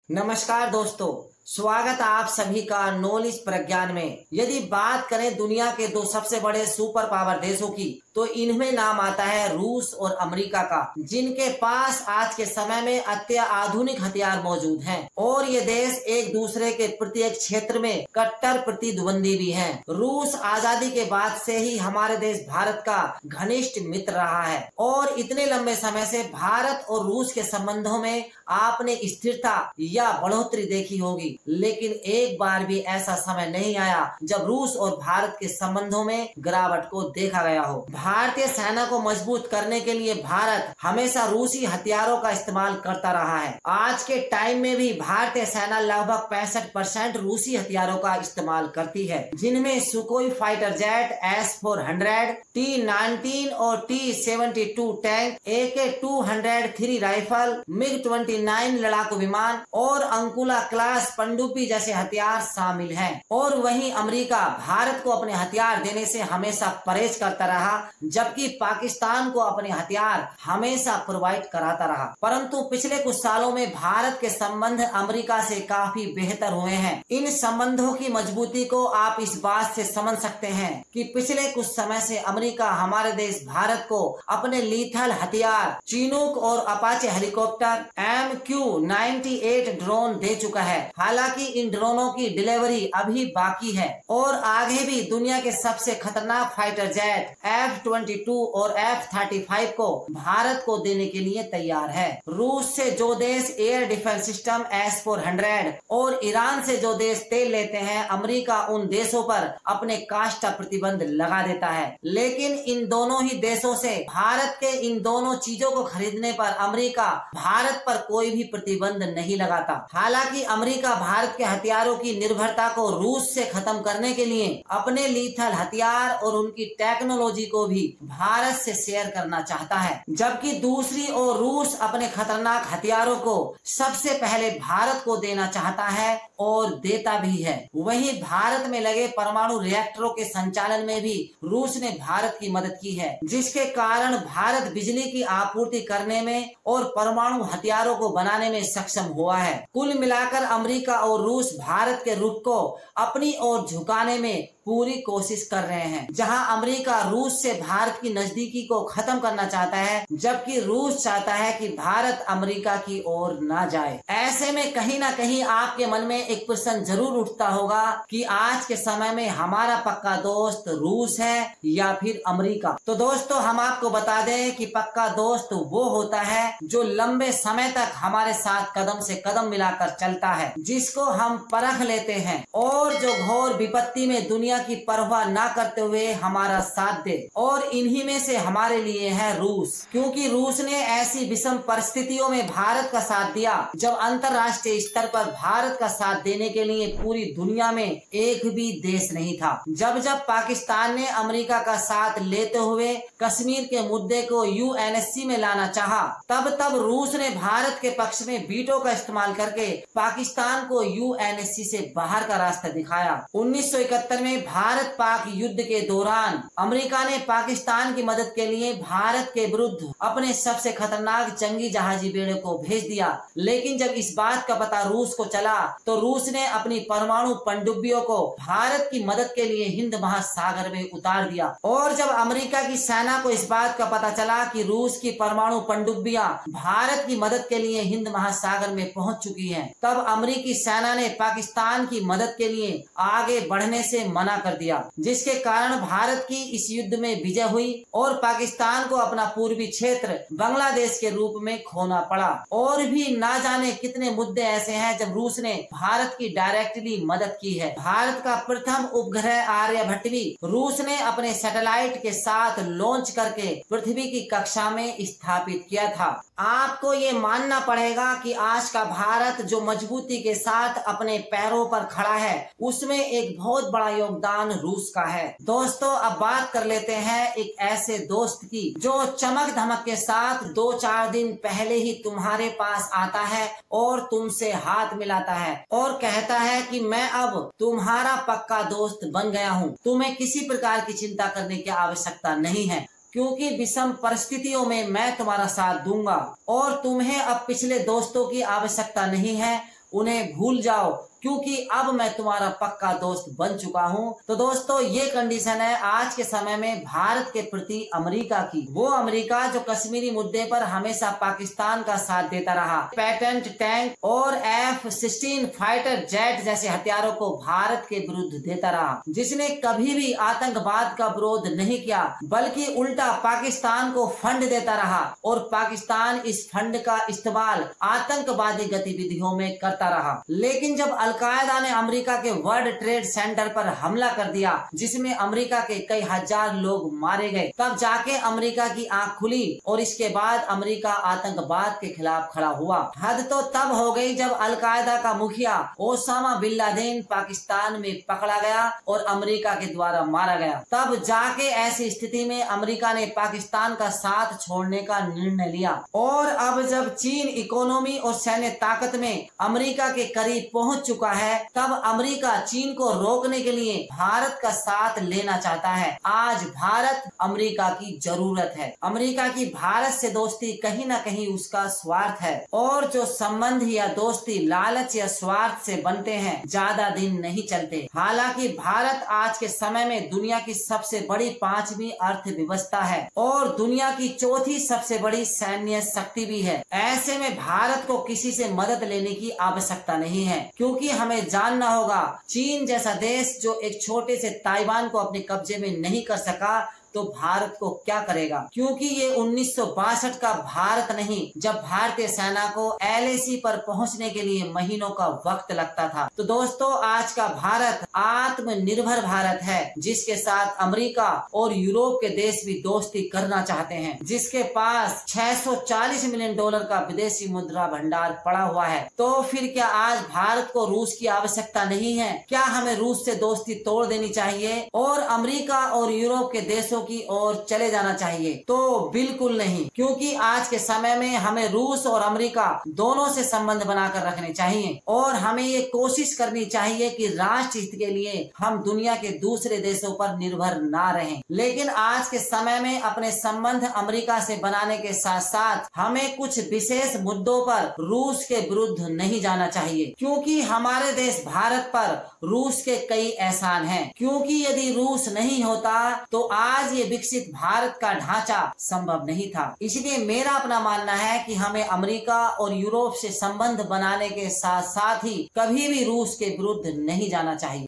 नमस्कार दोस्तों, स्वागत है आप सभी का नॉलेज प्रज्ञान में। यदि बात करें दुनिया के दो सबसे बड़े सुपर पावर देशों की, तो इनमें नाम आता है रूस और अमेरिका का, जिनके पास आज के समय में अत्याधुनिक हथियार मौजूद हैं और ये देश एक दूसरे के प्रत्येक क्षेत्र में कट्टर प्रतिद्वंदी भी हैं। रूस आजादी के बाद से ही हमारे देश भारत का घनिष्ठ मित्र रहा है और इतने लंबे समय से भारत और रूस के संबंधों में आपने स्थिरता या बढ़ोतरी देखी होगी, लेकिन एक बार भी ऐसा समय नहीं आया जब रूस और भारत के संबंधों में गिरावट को देखा गया हो। भारतीय सेना को मजबूत करने के लिए भारत हमेशा रूसी हथियारों का इस्तेमाल करता रहा है। आज के टाइम में भी भारतीय सेना लगभग 65% रूसी हथियारों का इस्तेमाल करती है, जिनमें सुकोई फाइटर जेट, S-400, T-19 और T-72 tank, AK-203 rifle, MiG-29 लड़ाकू विमान और अंकुला क्लास पनडुब्बी जैसे हथियार शामिल हैं। और वहीं अमेरिका भारत को अपने हथियार देने से हमेशा परहेज करता रहा, जबकि पाकिस्तान को अपने हथियार हमेशा प्रोवाइड कराता रहा। परंतु पिछले कुछ सालों में भारत के संबंध अमेरिका से काफी बेहतर हुए हैं। इन संबंधों की मजबूती को आप इस बात से समझ सकते हैं कि पिछले कुछ समय से अमेरिका हमारे देश भारत को अपने लीथल हथियार चिनूक और अपाचे हेलीकॉप्टर, MQ-98 ड्रोन दे चुका है। हालांकि इन ड्रोनों की डिलीवरी अभी बाकी है और आगे भी दुनिया के सबसे खतरनाक फाइटर जेट F-22 और F-35 को भारत को देने के लिए तैयार है। रूस से जो देश एयर डिफेंस सिस्टम S-400 और ईरान से जो देश तेल लेते हैं, अमेरिका उन देशों पर अपने काष्ठा प्रतिबंध लगा देता है। लेकिन इन दोनों ही देशों से भारत के इन दोनों चीजों को खरीदने पर अमेरिका भारत पर कोई भी प्रतिबंध नहीं लगाता। हालांकि अमेरिका भारत के हथियारों की निर्भरता को रूस से खत्म करने के लिए अपने लीथल हथियार और उनकी टेक्नोलॉजी को भी भारत से शेयर करना चाहता है, जबकि दूसरी ओर रूस अपने खतरनाक हथियारों को सबसे पहले भारत को देना चाहता है और देता भी है। वहीं भारत में लगे परमाणु रिएक्टरों के संचालन में भी रूस ने भारत की मदद की है, जिसके कारण भारत बिजली की आपूर्ति करने में और परमाणु हथियारों को बनाने में सक्षम हुआ है। कुल मिलाकर अमेरिका और रूस भारत के रुख को अपनी ओर झुकाने में पूरी कोशिश कर रहे हैं। जहां अमेरिका रूस से भारत की नजदीकी को खत्म करना चाहता है, जबकि रूस चाहता है कि भारत अमेरिका की ओर ना जाए। ऐसे में कहीं ना कहीं आपके मन में एक प्रश्न जरूर उठता होगा कि आज के समय में हमारा पक्का दोस्त रूस है या फिर अमेरिका। तो दोस्तों, हम आपको बता दें कि पक्का दोस्त वो होता है जो लंबे समय तक हमारे साथ कदम से कदम मिलाकर चलता है, जिसको हम परख लेते हैं और जो घोर विपत्ति में दुनिया की परवाह ना करते हुए हमारा साथ दे। और इन्हीं में से हमारे लिए है रूस, क्योंकि रूस ने ऐसी विषम परिस्थितियों में भारत का साथ दिया जब अंतरराष्ट्रीय स्तर पर भारत का साथ देने के लिए पूरी दुनिया में एक भी देश नहीं था। जब जब पाकिस्तान ने अमेरिका का साथ लेते हुए कश्मीर के मुद्दे को UNSC में लाना चाहा, तब तब रूस ने भारत के पक्ष में वीटो का इस्तेमाल करके पाकिस्तान को UNSC से बाहर का रास्ता दिखाया। 1971 में भारत पाक युद्ध के दौरान अमेरिका ने पाकिस्तान की मदद के लिए भारत के विरुद्ध अपने सबसे खतरनाक जंगी जहाजी बेड़े को भेज दिया। लेकिन जब इस बात का पता रूस को चला, तो रूस ने अपनी परमाणु पनडुब्बियों को भारत की मदद के लिए हिंद महासागर में उतार दिया। और जब अमेरिका की सेना को इस बात का पता चला कि रूस की परमाणु पनडुब्बियां भारत की मदद के लिए हिंद महासागर में पहुंच चुकी हैं, तब अमेरिकी सेना ने पाकिस्तान की मदद के लिए आगे बढ़ने से मना कर दिया, जिसके कारण भारत की इस युद्ध में विजय हुई और पाकिस्तान को अपना पूर्वी क्षेत्र बांग्लादेश के रूप में खोना पड़ा। और भी ना जाने कितने मुद्दे ऐसे हैं जब रूस ने भारत की डायरेक्टली मदद की है। भारत का प्रथम उपग्रह आर्यभट्ट भी रूस ने अपने सैटेलाइट के साथ लॉन्च करके पृथ्वी की कक्षा में स्थापित किया था। आपको ये मानना पड़ेगा कि आज का भारत जो मजबूती के साथ अपने पैरों पर खड़ा है, उसमें एक बहुत बड़ा योगदान रूस का है। दोस्तों, अब बात कर लेते हैं एक ऐसे दोस्त की जो चमक धमक के साथ 2-4 दिन पहले ही तुम्हारे पास आता है और तुमसे हाथ मिलाता है और कहता है कि मैं अब तुम्हारा पक्का दोस्त बन गया हूँ, तुम्हें किसी प्रकार की चिंता करने की आवश्यकता नहीं है, क्योंकि विषम परिस्थितियों में मैं तुम्हारा साथ दूंगा और तुम्हें अब पिछले दोस्तों की आवश्यकता नहीं है उन्हें भूल जाओ क्योंकि अब मैं तुम्हारा पक्का दोस्त बन चुका हूँ। तो दोस्तों ये कंडीशन है आज के समय में भारत के प्रति अमेरिका की। वो अमेरिका जो कश्मीरी मुद्दे पर हमेशा पाकिस्तान का साथ देता रहा, पैटेंट टैंक और F-16 फाइटर जेट जैसे हथियारों को भारत के विरुद्ध देता रहा, जिसने कभी भी आतंकवाद का विरोध नहीं किया बल्कि उल्टा पाकिस्तान को फंड देता रहा और पाकिस्तान इस फंड का इस्तेमाल आतंकवादी गतिविधियों में करता रहा। लेकिन जब अलकायदा ने अमेरिका के वर्ल्ड ट्रेड सेंटर पर हमला कर दिया जिसमें अमेरिका के कई हजार लोग मारे गए, तब जाके अमेरिका की आंख खुली और इसके बाद अमेरिका आतंकवाद के खिलाफ खड़ा हुआ। हद तो तब हो गई जब अलकायदा का मुखिया ओसामा बिन लादेन पाकिस्तान में पकड़ा गया और अमेरिका के द्वारा मारा गया। तब जाके ऐसी स्थिति में अमेरिका ने पाकिस्तान का साथ छोड़ने का निर्णय लिया और अब जब चीन इकोनॉमी और सैन्य ताकत में अमेरिका के करीब पहुंच चुका है, तब अमेरिका चीन को रोकने के लिए भारत का साथ लेना चाहता है। आज भारत अमेरिका की जरूरत है। अमेरिका की भारत से दोस्ती कहीं ना कहीं उसका स्वार्थ है और जो संबंध या दोस्ती लालच या स्वार्थ से बनते हैं ज्यादा दिन नहीं चलते। हालांकि भारत आज के समय में दुनिया की सबसे बड़ी 5वीं अर्थव्यवस्था है और दुनिया की 4थी सबसे बड़ी सैन्य शक्ति भी है। ऐसे में भारत को किसी से मदद लेने की आवश्यकता नहीं है, क्योंकि हमें जानना होगा चीन जैसा देश जो एक छोटे से ताइवान को अपने कब्जे में नहीं कर सका तो भारत को क्या करेगा। क्योंकि ये 1962 का भारत नहीं जब भारतीय सेना को LAC पर पहुंचने के लिए महीनों का वक्त लगता था। तो दोस्तों आज का भारत आत्मनिर्भर भारत है जिसके साथ अमेरिका और यूरोप के देश भी दोस्ती करना चाहते हैं, जिसके पास $640 मिलियन का विदेशी मुद्रा भंडार पड़ा हुआ है। तो फिर क्या आज भारत को रूस की आवश्यकता नहीं है? क्या हमें रूस से दोस्ती तोड़ देनी चाहिए और अमेरिका और यूरोप के देशों की ओर चले जाना चाहिए? तो बिल्कुल नहीं, क्योंकि आज के समय में हमें रूस और अमेरिका दोनों से संबंध बनाकर रखने चाहिए और हमें ये कोशिश करनी चाहिए कि राष्ट्र हित के लिए हम दुनिया के दूसरे देशों पर निर्भर ना रहें। लेकिन आज के समय में अपने संबंध अमेरिका से बनाने के साथ साथ हमें कुछ विशेष मुद्दों पर रूस के विरुद्ध नहीं जाना चाहिए, क्योंकि हमारे देश भारत पर रूस के कई एहसान हैं। क्योंकि यदि रूस नहीं होता तो आज ये विकसित भारत का ढांचा संभव नहीं था। इसलिए मेरा अपना मानना है कि हमें अमेरिका और यूरोप से संबंध बनाने के साथ साथ ही कभी भी रूस के विरुद्ध नहीं जाना चाहिए।